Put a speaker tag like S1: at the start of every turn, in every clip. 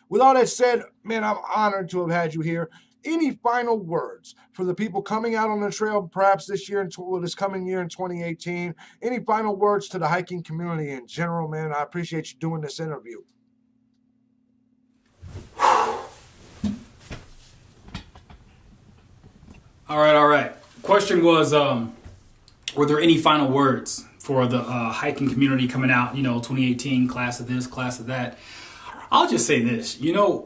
S1: With all that said, man, I'm honored to have had you here. Any final words for the people coming out on the trail, perhaps this year, this coming year in 2018? Any final words to the hiking community in general, man? I appreciate you doing this interview.
S2: All right, all right. Question was, were there any final words for the hiking community coming out? 2018, class of this, class of that. I'll just say this.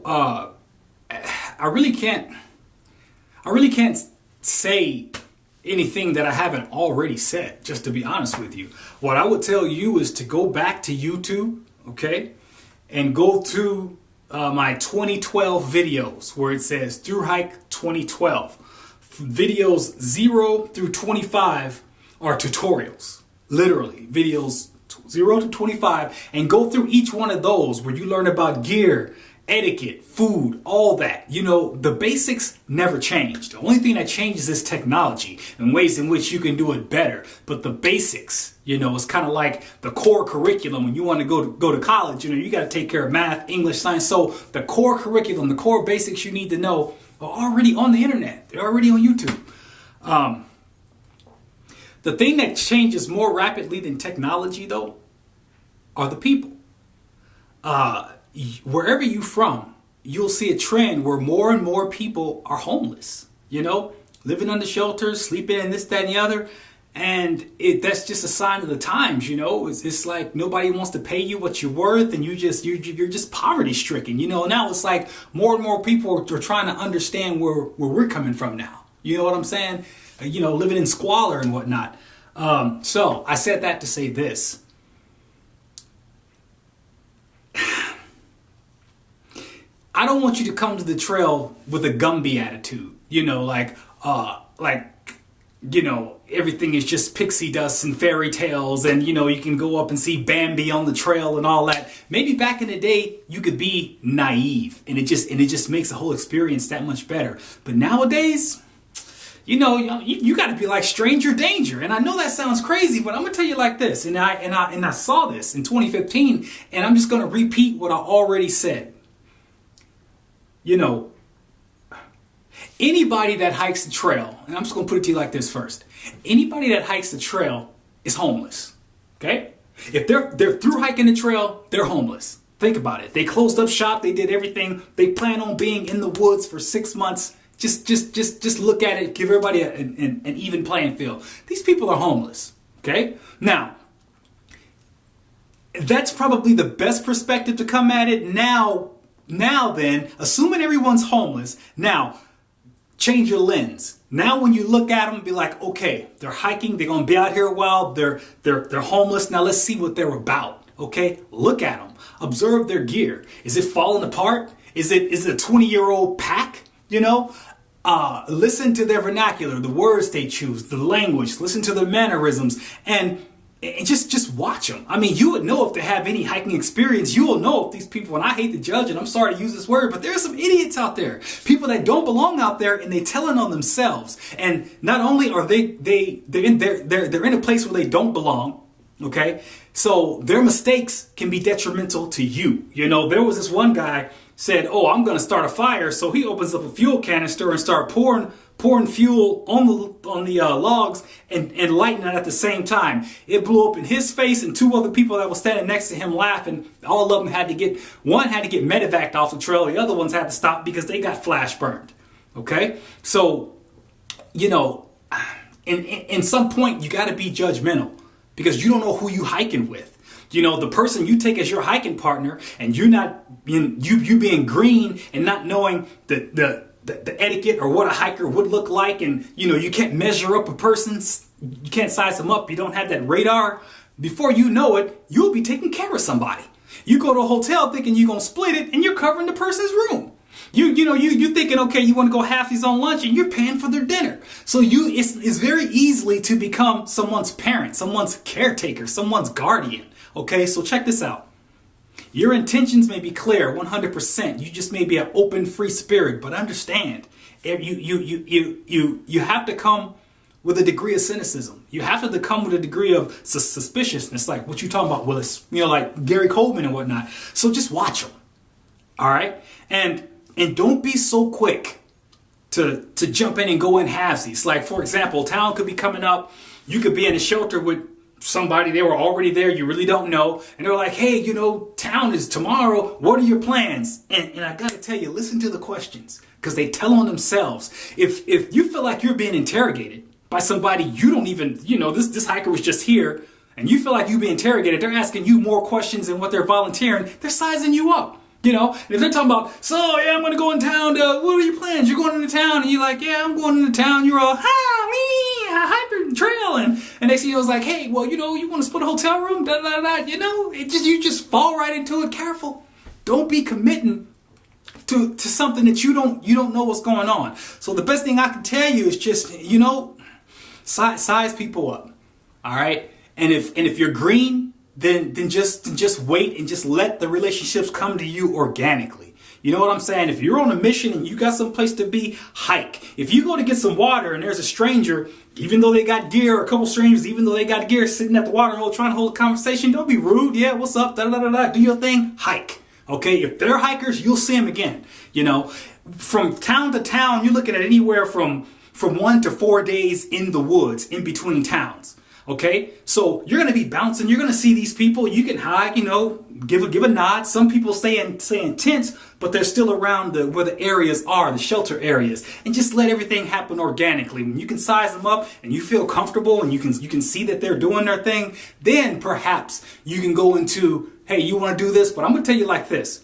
S2: I really can't say anything that I haven't already said. Just to be honest with you, what I would tell you is to go back to YouTube, okay, and go to my 2012 videos where it says Through Hike 2012. Videos 0 through 25 are tutorials, literally videos 0 to 25, and go through each one of those where you learn about gear, etiquette, food, all that. The basics never change. The only thing that changes is technology and ways in which you can do it better. But the basics, it's kind of like the core curriculum. When you want to go to college, you got to take care of math, English, science. So the core curriculum, the core basics you need to know are already on the internet. They're already on YouTube. The thing that changes more rapidly than technology, though, are the people. Wherever you're from, you'll see a trend where more and more people are homeless, living under shelters, sleeping in this, that, and the other. And that's just a sign of the times, It's like nobody wants to pay you what you're worth, and you're just poverty stricken. Now it's like more and more people are trying to understand where we're coming from now. You know what I'm saying? Living in squalor and whatnot. So I said that to say this. I don't want you to come to the trail with a Gumby attitude, everything is just pixie dust and fairy tales, and you can go up and see Bambi on the trail and all that. Maybe back in the day you could be naive, and it just makes the whole experience that much better. But nowadays, you got to be like stranger danger. And I know that sounds crazy, but I'm gonna tell you like this. And I saw this in 2015, and I'm just gonna repeat what I already said. Anybody that hikes the trail, and I'm just going to put it to you like this first. Anybody that hikes the trail is homeless. Okay? If they're through hiking the trail, they're homeless. Think about it. They closed up shop. They did everything. They plan on being in the woods for 6 months. Just look at it. Give everybody an even playing field. These people are homeless. Okay? Now, that's probably the best perspective to come at it. Now then, assuming everyone's homeless, now change your lens. Now when you look at them, be like, okay, they're hiking, they're gonna be out here a while, they're homeless. Now let's see what they're about. Okay, look at them, observe their gear. Is it falling apart? Is it a 20-year-old pack? Listen to their vernacular, the words they choose, the language. Listen to their mannerisms, and just watch them. I mean, you would know if they have any hiking experience. You will know if these people, and I hate to judge, and I'm sorry to use this word, but there's some idiots out there. People that don't belong out there, and they telling on themselves. And not only are they're in a place where they don't belong, okay? So their mistakes can be detrimental to you. There was this one guy said, oh, I'm going to start a fire. So he opens up a fuel canister and start pouring fuel on the logs and lighting it at the same time. It blew up in his face, and two other people that were standing next to him laughing. All of them had to get medevaced off the trail. The other ones had to stop because they got flash burned. Okay? So, in some point you got to be judgmental because you don't know who you hiking with. The person you take as your hiking partner, and you're not being green and not knowing the etiquette or what a hiker would look like, and you can't measure up a person's, you can't size them up, you don't have that radar. Before you know it, you'll be taking care of somebody. You go to a hotel thinking you're gonna split it, and you're covering the person's room. You thinking, okay, you want to go halfies on lunch, and you're paying for their dinner. So it's very easily to become someone's parent, someone's caretaker, someone's guardian. Okay, so check this out. Your intentions may be clear 100%. You just may be an open, free spirit, but understand, you have to come with a degree of cynicism. You have to come with a degree of suspiciousness, like what you talking about, Willis. Like Gary Coleman and whatnot. So just watch them. All right, and don't be so quick to jump in and go in halvesies. Like, for example, town could be coming up. You could be in a shelter with somebody, they were already there, you really don't know, and they're like, hey, town is tomorrow, what are your plans? And I gotta tell you, listen to the questions, because they tell on themselves. If you feel like you're being interrogated by somebody you don't even, this hiker was just here, and you feel like you're being interrogated, they're asking you more questions than what they're volunteering, they're sizing you up. And if they're talking about, so yeah, I'm going to go in town, what are your plans? You're going into town, and you're like, yeah, I'm going into town. You're all, hyper trail. And next thing you know, it's like, hey, well, you want to split a hotel room? Da, da, da, you just fall right into it. Careful. Don't be committing to something that you don't know what's going on. So the best thing I can tell you is just, size people up. All right. And if you're green, then just wait and just let the relationships come to you organically. You know what I'm saying? If you're on a mission and you got some place to be, hike. If you go to get some water and there's a stranger, even though they got gear, a couple strangers, even though they got gear, sitting at the water hole trying to hold a conversation, don't be rude. Yeah, what's up? Da da da da. Do your thing. Hike. Okay? If they're hikers, you'll see them again. From town to town, you're looking at anywhere from 1 to 4 days in the woods, in between towns. Okay, so you're going to be bouncing. You're going to see these people. You can hide, give a nod. Some people stay in tents, but they're still around where the areas are, the shelter areas, and just let everything happen organically. When you can size them up and you feel comfortable and you can see that they're doing their thing, then perhaps you can go into, hey, you want to do this, but I'm going to tell you like this.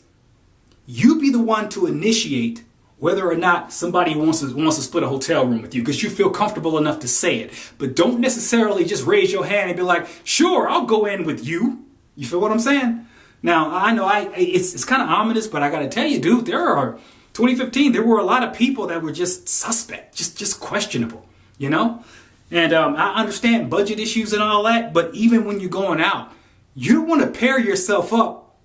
S2: You be the one to initiate whether or not somebody wants to split a hotel room with you, because you feel comfortable enough to say it. But don't necessarily just raise your hand and be like, sure, I'll go in with you. You feel what I'm saying? Now, I know it's kind of ominous, but I got to tell you, dude, 2015, there were a lot of people that were just suspect, just questionable, And I understand budget issues and all that, but even when you're going out, you don't want to pair yourself up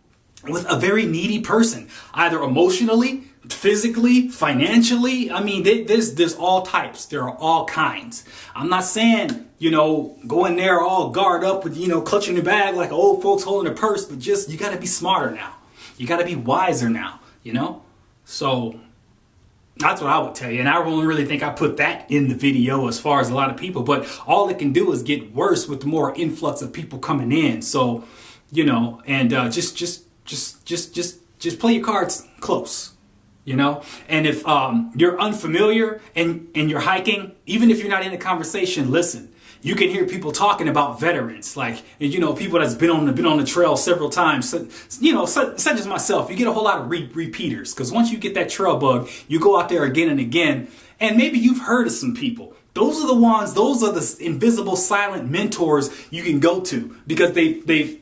S2: with a very needy person, either emotionally, physically, financially. I mean, there's all types. There are all kinds. I'm not saying, go in there all guard up with, clutching your bag like old folks holding a purse, but just, you got to be smarter now. You got to be wiser now, So that's what I would tell you. And I don't really think I put that in the video as far as a lot of people, but all it can do is get worse with the more influx of people coming in. So, and just play your cards close. And if you're unfamiliar and you're hiking, even if you're not in a conversation, listen. You can hear people talking about veterans, people that's been on the trail several times. So, such as myself, you get a whole lot of repeaters, because once you get that trail bug, you go out there again and again, and maybe you've heard of some people. Those are the invisible silent mentors you can go to, because they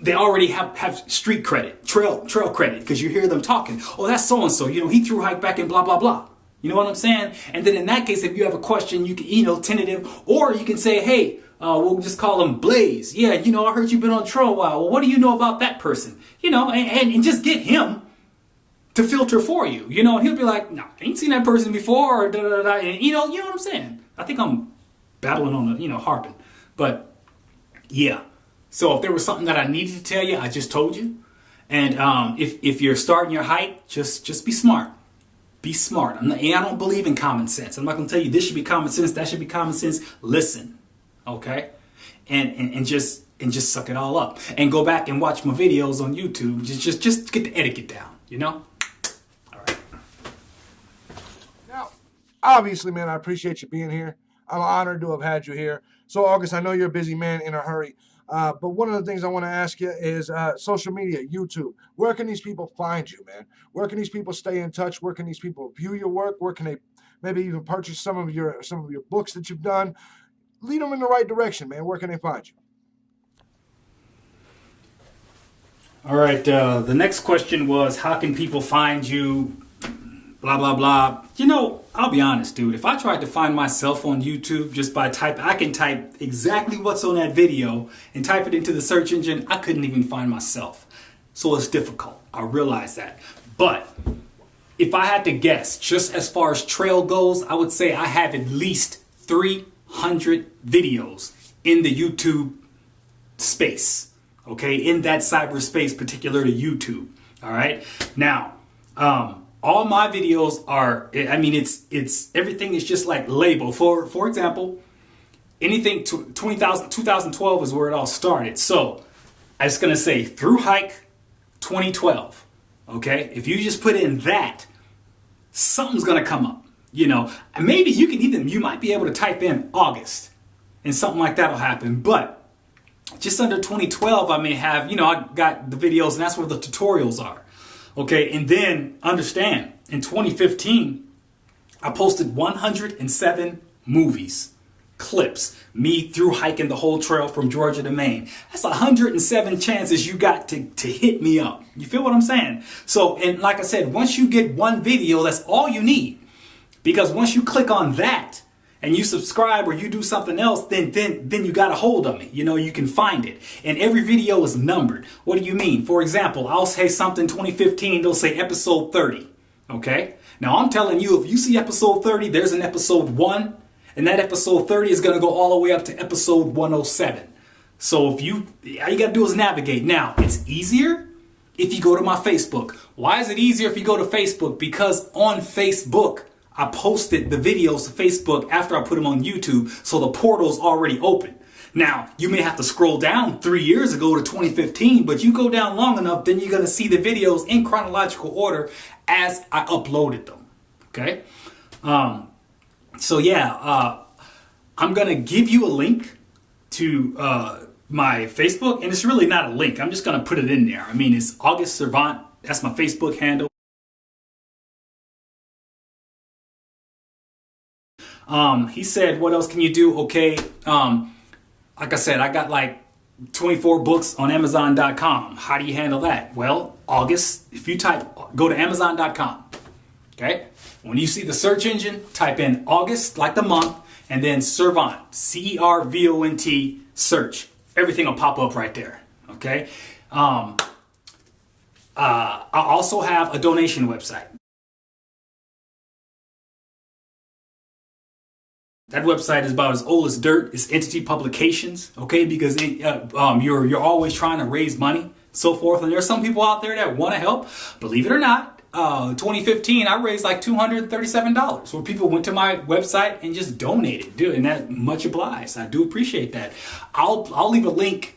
S2: already have street credit, trail credit, because you hear them talking. Oh, that's so-and-so, he threw hike back in blah, blah, blah. You know what I'm saying? And then in that case, if you have a question, you can, tentative, or you can say, hey, we'll just call him Blaze. Yeah, I heard you've been on trail a while. Well, what do you know about that person? And just get him to filter for you, and he'll be like, no, I ain't seen that person before, or da, da, da, and you know what I'm saying? I think I'm battling on harping, but yeah. So if there was something that I needed to tell you, I just told you. And if you're starting your hike, just be smart. Be smart. I don't believe in common sense. I'm not going to tell you this should be common sense, that should be common sense. Listen, okay? And just suck it all up. And go back and watch my videos on YouTube. Just get the etiquette down, All right.
S1: Now, obviously, man, I appreciate you being here. I'm honored to have had you here. So, August, I know you're a busy man in a hurry. But one of the things I want to ask you is social media, YouTube. Where can these people find you, man? Where can these people stay in touch? Where can these people view your work? Where can they maybe even purchase some of your books that you've done? Lead them in the right direction, man. Where can they find you?
S2: All right. The next question was, how can people find you? Blah, blah, blah. I'll be honest, dude. If I tried to find myself on YouTube just by I can type exactly what's on that video and type it into the search engine. I couldn't even find myself. So it's difficult. I realize that. But if I had to guess, just as far as trail goes, I would say I have at least 300 videos in the YouTube space. Okay, in that cyberspace particular to YouTube. All right. Now, all my videos are, I mean, it's everything is just like labeled. For example, anything 2012 is where it all started. So I was going to say through hike 2012. Okay. If you just put in that, something's going to come up. You know, maybe you might be able to type in August and something like that will happen. But just under 2012, I may have, I got the videos and that's where the tutorials are. Okay. And then understand in 2015, I posted 107 movies, clips, me through hiking the whole trail from Georgia to Maine. That's 107 chances you got to hit me up. You feel what I'm saying? So, and like I said, once you get one video, that's all you need. Because once you click on that and you subscribe or you do something else, then you got a hold of me. You can find it. And every video is numbered. What do you mean? For example, I'll say something 2015, they'll say episode 30. Okay? Now I'm telling you, if you see episode 30, there's an episode 1, and that episode 30 is going to go all the way up to episode 107. So all you got to do is navigate. Now, it's easier if you go to my Facebook. Why is it easier if you go to Facebook? Because on Facebook, I posted the videos to Facebook after I put them on YouTube, so the portal's already open. Now, you may have to scroll down 3 years ago to 2015, but you go down long enough, then you're going to see the videos in chronological order as I uploaded them. Okay? So yeah, I'm going to give you a link to my Facebook, and it's really not a link. I'm just going to put it in there. I mean, it's August Servant. That's my Facebook handle. He said, what else can you do? Okay. Like I said, I got like 24 books on Amazon.com. How do you handle that? Well, August, if you go to Amazon.com. Okay. When you see the search engine, type in August, like the month, and then Servant, Cervont, search. Everything will pop up right there. Okay. I also have a donation website. That website is about as old as dirt. It's Entity Publications, okay? Because you're always trying to raise money, so forth. And there's some people out there that want to help. Believe it or not, 2015, I raised like $237 where people went to my website and just donated. Dude, and that much obliged. I do appreciate that. I'll leave a link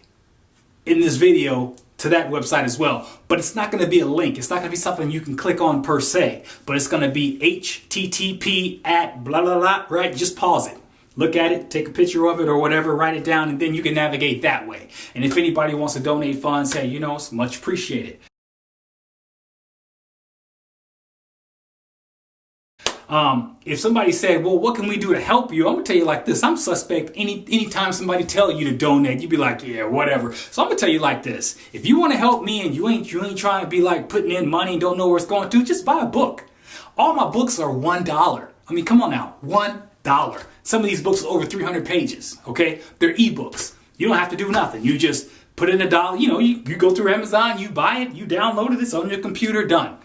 S2: in this video to that website as well. But it's not going to be a link. It's not going to be something you can click on per se. But it's going to be http at blah, blah, blah, right? Just pause it. Look at it, take a picture of it or whatever, write it down, and then you can navigate that way. And if anybody wants to donate funds, hey, it's much appreciated. If somebody said, well, what can we do to help you? I'm gonna tell you like this. I'm suspect anytime somebody tell you to donate, you be like, yeah, whatever. So I'm gonna tell you like this. If you want to help me and you ain't trying to be like putting in money and don't know where it's going to, just buy a book. All my books are $1. I mean, come on now, $1. Some of these books are over 300 pages, okay? They're ebooks. You don't have to do nothing. You just put in $1. You go through Amazon, you buy it, you download it, it's on your computer, done.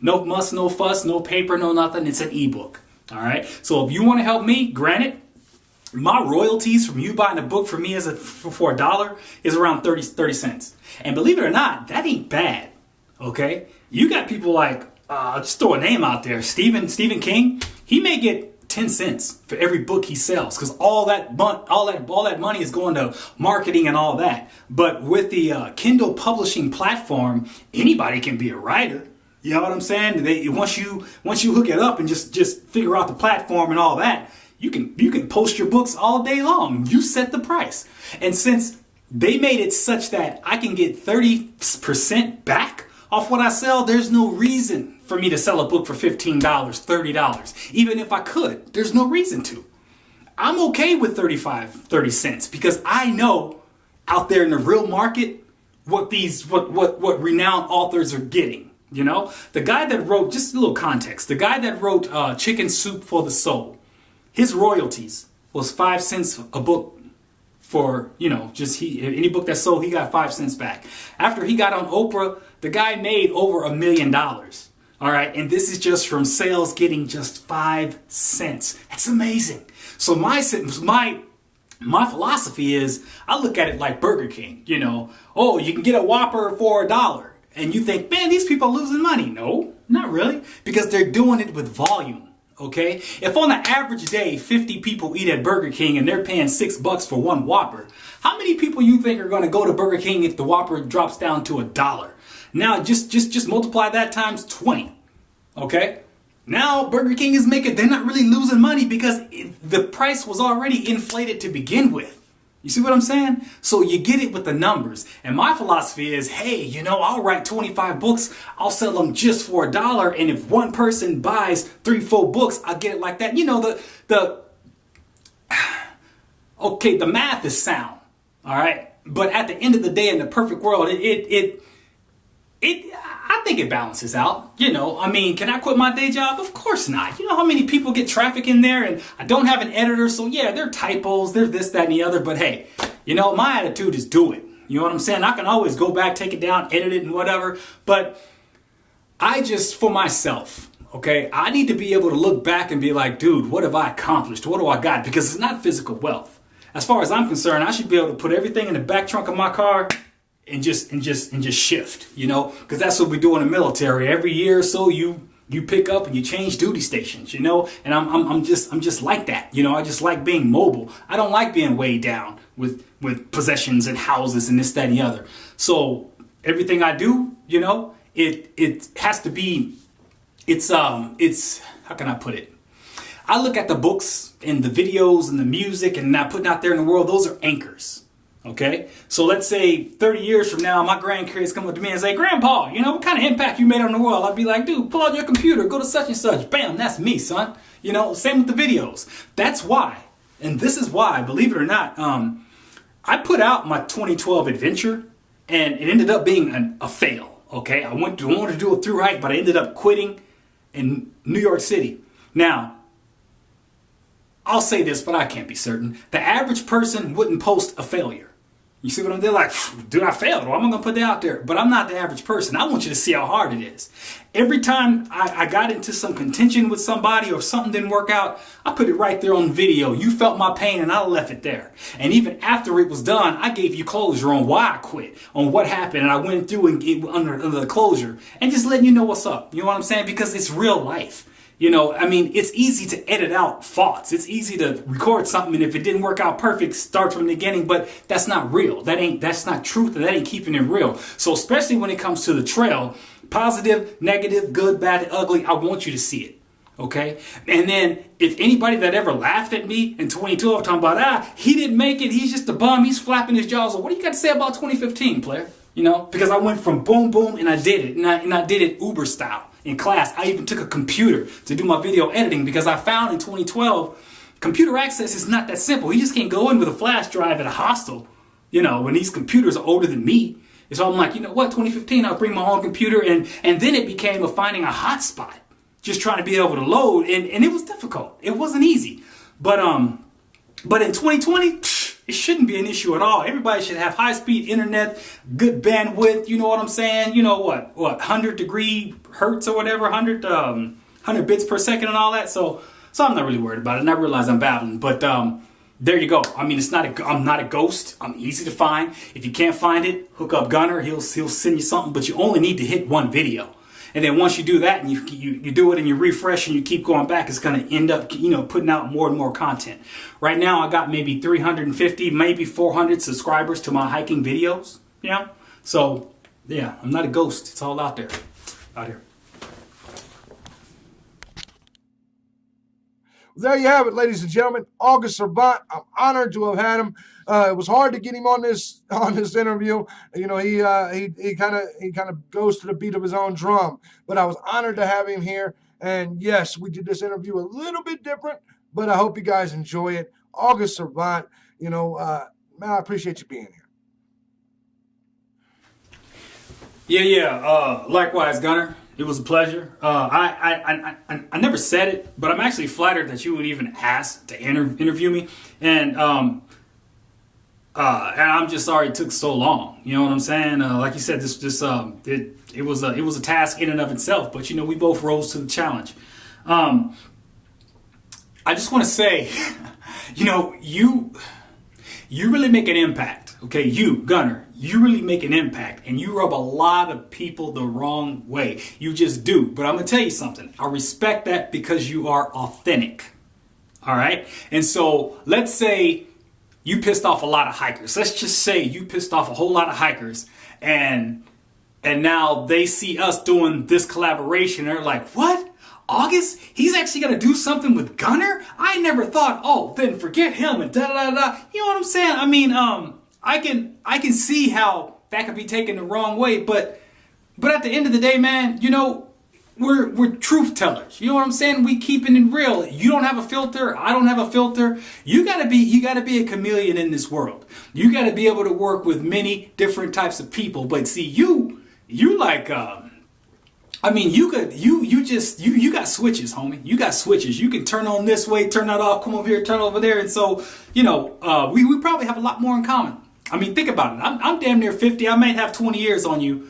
S2: No muss, no fuss, no paper, no nothing. It's an ebook. All right. So if you want to help me, granted, my royalties from you buying a book for me for $1 is around 30 cents. And believe it or not, that ain't bad. Okay. You got people like, just throw a name out there. Stephen King. He may get 10 cents for every book he sells because all that money is going to marketing and all that. But with the Kindle publishing platform, anybody can be a writer. You know what I'm saying? Once you hook it up and just figure out the platform and all that, you can post your books all day long. You set the price. And since they made it such that I can get 30% back off what I sell, there's no reason for me to sell a book for $15, $30. Even if I could, there's no reason to. I'm okay with 30 cents because I know out there in the real market what renowned authors are getting. The guy that wrote, just a little context, the guy that wrote Chicken Soup for the Soul, his royalties was 5 cents a book for, any book that sold, he got 5 cents back. After he got on Oprah, the guy made over $1 million. All right. And this is just from sales getting just 5 cents. That's amazing. So my philosophy is I look at it like Burger King, you can get a Whopper for $1. And you think, man, these people are losing money. No, not really, because they're doing it with volume. Okay, if on an average day 50 people eat at Burger King and they're paying $6 for one Whopper, how many people you think are going to go to Burger King if the Whopper drops down to $1? Now just multiply that times 20. Okay, now Burger King is making, they're not really losing money because the price was already inflated to begin with. You see what I'm saying? So you get it with the numbers. And my philosophy is, hey, you know, I'll write 25 books. I'll sell them just for $1. And if one person buys 3-4 books, I'll get it like that. You know, okay, the math is sound. All right. But at the end of the day, in the perfect world, I think it balances out. You know, I mean, can I quit my day job? Of course not. You know how many people get traffic in there, and I don't have an editor. So yeah, there are typos, there's this, that, and the other. But hey, you know, my attitude is do it. You know what I'm saying? I can always go back, take it down, edit it and whatever. But I just, for myself, okay, I need to be able to look back and be like, dude, what have I accomplished? What do I got? Because it's not physical wealth. As far as I'm concerned, I should be able to put everything in the back trunk of my car and just shift, you know, because that's what we do in the military. Every year or so, you pick up and you change duty stations, you know, and I'm just like that, you know. I just like being mobile. I don't like being weighed down with possessions and houses and this, that, and the other. So everything I do, you know, it has to be, it's how can I put it? I look at the books and the videos and the music and not putting out there in the world. Those are anchors. Okay, so let's say 30 years from now, my grandkids come up to me and say, Grandpa, you know, what kind of impact you made on the world? I'd be like, dude, pull out your computer, go to such and such. Bam, that's me, son. You know, same with the videos. That's why, and this is why, believe it or not, I put out my 2012 adventure and it ended up being a fail. Okay, I wanted to do it through hike, but I ended up quitting in New York City. Now, I'll say this, but I can't be certain. The average person wouldn't post a failure. You see what I'm doing? Like, dude, I failed. Well, I'm going to put that out there. But I'm not the average person. I want you to see how hard it is. Every time I got into some contention with somebody or something didn't work out, I put it right there on video. You felt my pain and I left it there. And even after it was done, I gave you closure on why I quit, on what happened. And I went through and gave under the closure and just letting you know what's up. You know what I'm saying? Because it's real life. You know, I mean, it's easy to edit out faults. It's easy to record something, and if it didn't work out perfect, start from the beginning, but that's not real. That's not truth, and that ain't keeping it real. So especially when it comes to the trail, positive, negative, good, bad, ugly, I want you to see it. Okay? And then if anybody that ever laughed at me in 2012 talking about, he didn't make it, he's just a bum, he's flapping his jaws. What do you got to say about 2015, player? You know, because I went from boom, boom, and I did it. And I did it Uber style. In class, I even took a computer to do my video editing because I found in 2012, computer access is not that simple. You just can't go in with a flash drive at a hostel, you know, when these computers are older than me. And so I'm like, you know what, 2015, I'll bring my own computer. And then it became finding a hotspot, just trying to be able to load. And it was difficult. It wasn't easy. But in 2020, it shouldn't be an issue at all. Everybody should have high-speed internet, good bandwidth, you know what I'm saying? You know what 100 degree hertz or whatever, 100 bits per second and all that. So I'm not really worried about it. And I realize I'm babbling, but there you go. I mean, I'm not a ghost. I'm easy to find. If you can't find it, hook up Gunner. He'll send you something, but you only need to hit one video. And then once you do that and you do it and you refresh and you keep going back, it's going to end up, you know, putting out more and more content. Right now, I got maybe 350, maybe 400 subscribers to my hiking videos. Yeah. So, yeah, I'm not a ghost. It's all out there. Out here.
S1: There you have it, ladies and gentlemen. August Servant. I'm honored to have had him. It was hard to get him on this interview. You know, he kind of goes to the beat of his own drum. But I was honored to have him here. And yes, we did this interview a little bit different, but I hope you guys enjoy it. August Servant. You know, man, I appreciate you being here.
S2: Yeah. Likewise, Gunner. It was a pleasure. I never said it, but I'm actually flattered that you would even ask to interview me. And I'm just sorry it took so long. You know what I'm saying? Like you said, it was a task in and of itself. But you know, we both rose to the challenge. I just want to say, you know, you really make an impact. Okay, you, Gunner, you really make an impact and you rub a lot of people the wrong way. You just do. But I'm going to tell you something. I respect that because you are authentic. All right. And so let's say you pissed off a lot of hikers. Let's just say you pissed off a whole lot of hikers and now they see us doing this collaboration. They're like, what? August? He's actually going to do something with Gunner? I never thought, oh, then forget him and da da da da. You know what I'm saying? I mean, I can see how that could be taken the wrong way, but at the end of the day, man, you know, we're truth tellers. You know what I'm saying? We keeping it real. You don't have a filter. I don't have a filter. You gotta be a chameleon in this world. You gotta be able to work with many different types of people. But see, you like, I mean, you got switches, homie. You got switches. You can turn on this way, turn that off, come over here, turn over there. And so, you know, we probably have a lot more in common. I mean, think about it. I'm damn near 50. I might have 20 years on you.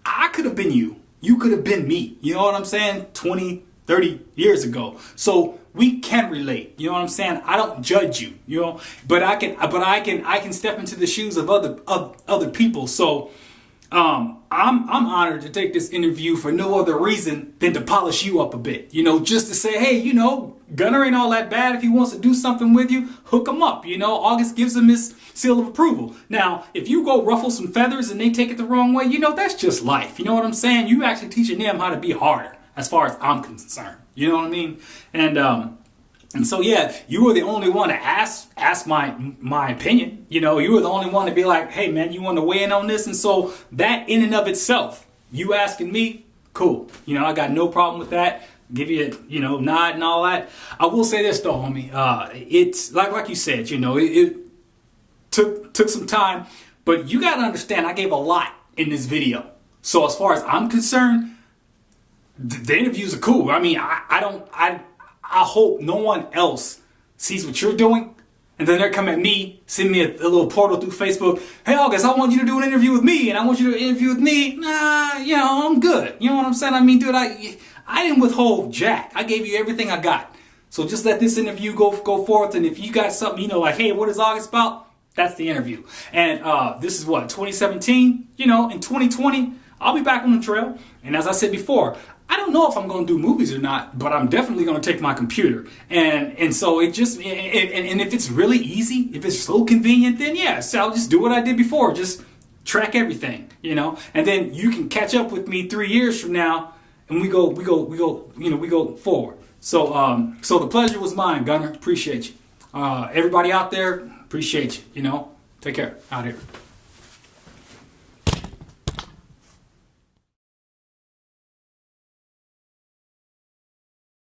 S2: I could have been you. You could have been me. You know what I'm saying? 20, 30 years ago. So we can relate. You know what I'm saying? I don't judge you, you know, but I can step into the shoes of other people. So I'm honored to take this interview for no other reason than to polish you up a bit, you know, just to say, hey, you know, Gunner ain't all that bad. If he wants to do something with you, hook him up. You know, August gives him his seal of approval. Now, if you go ruffle some feathers and they take it the wrong way, you know, that's just life. You know what I'm saying? You actually teaching them how to be harder as far as I'm concerned. You know what I mean? And so, yeah, you were the only one to ask my opinion. You know, you were the only one to be like, hey, man, you want to weigh in on this? And so that in and of itself, you asking me, cool. You know, I got no problem with that. Give you a, you know, nod and all that. I will say this, though, homie. It's like you said, you know, it took some time. But you got to understand, I gave a lot in this video. So as far as I'm concerned, the interviews are cool. I mean, I hope no one else sees what you're doing and then they're coming at me, send me a little portal through Facebook. Hey, August, I want you to do an interview with me and I want you to interview with me. Nah, you know, I'm good. You know what I'm saying? I mean, dude, I didn't withhold jack. I gave you everything I got. So just let this interview go forth. And if you got something, you know, like, hey, what is August about? That's the interview. And this is what, 2017? You know, in 2020, I'll be back on the trail. And as I said before, I don't know if I'm going to do movies or not, but I'm definitely going to take my computer. And so it just, and if it's really easy, if it's so convenient, then yes, I'll just do what I did before. Just track everything, you know, and then you can catch up with me 3 years from now and we go forward. So, so the pleasure was mine, Gunner. Appreciate you. Everybody out there, appreciate you, you know, take care out here.